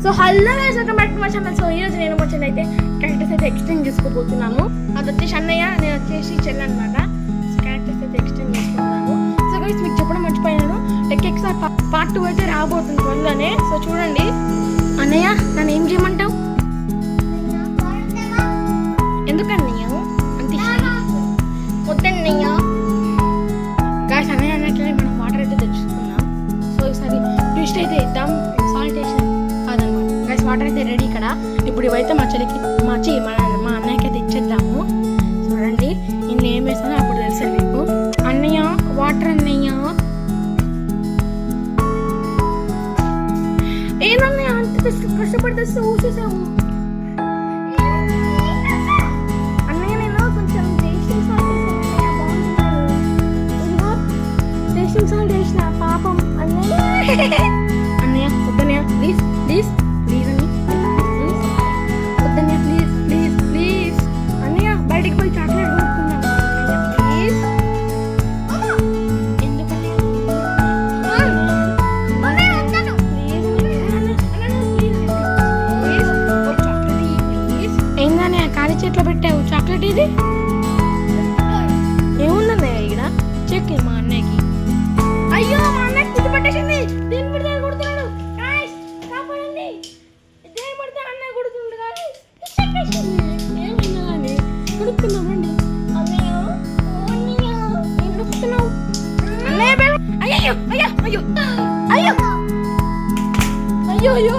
So hello guys, welcome back to my channel. So ఈరోజు నేను మా చెల్లి అయితే క్యారెక్టర్స్ అయితే ఎక్స్టెండ్ చేసుకోబోతున్నాను. అది వచ్చేసి అన్నయ్య, నేను వచ్చేసి చెల్లి అనమాట. క్యారెక్టర్స్ అయితే ఎక్స్టెండ్ చేసుకుంటున్నాను. సో గైస్, మీకు చెప్పడం మర్చిపోయాను, టెక్ ఎక్స్ఆర్ పార్ట్ 2 అయితే రాబోతుంది త్వరలోనే. సో చూడండి. అన్నయ్య, నన్ను ఏం చేయమంటావు? ఎందుకన్నయ్య అంత వద్దన్నయ్య. గాయస్, అన్నయ్య అన్నట్లనే మనం వాటర్ అయితే తెచ్చుకున్నాం. సో ఈసారి ట్విస్ట్ అయితే ఇద్దాం. సాల్టేషన్ కాదనమాట గాయస్. వాటర్ అయితే రెడీ ఇక్కడ. ఇప్పుడు ఇవైతే మా చెల్లికి మా అన్నయ్యకి అయితే ఇచ్చేద్దాము. చూడండి, నేను ఏం వేసానో అప్పుడు తెలుసా మీకు. అన్నయ్య, వాటర్ అన్నయ్య. ఏమన్నయ్య అంత కష్టపడి తెస్తే ఊసేసాము. అన్నయ్య, నేను కొంచెం టేస్టింగ్ సాల్ట్ టేస్టింగ్ సాల్ట్ వేసిన పాపం అన్నయ్య. అన్నయ్య వద్దన్నయ్య, ప్లీజ్ ప్లీజ్ ప్లీజ్ అన్నయ్య, వద్దన్నయ్య, ప్లీజ్ ప్లీజ్ ప్లీజ్ అన్నయ్య. బయటికి పోయి చాక్లెట్ కొనుక్కుందాం ప్లీజ్. ఎందుకన్నయ్య? ఏందన్నయ్య ఖాళీ చేతిలో పెట్టావు చాక్లెట్? ఇది ఏముందన్నయ్య ఇక్కడ? చెక్ మా అన్నయ్యకి. అయ్యో, మా అన్నయ్య కుట్టు పట్టేసింది. దేని పడితే కొడుతున్నాడు. కాపాడండి. దేని పడితే అన్నయ్య కొడుతుండు కానీ ఏమైందా కానీ కొడుతున్నామండి. అన్నయ్య, అన్నయ్య ఏం నొక్కుతున్నావు? అన్నయ్య, అయ్యో అయ్యో అయ్యో అయ్యో అయ్యో అయ్యో.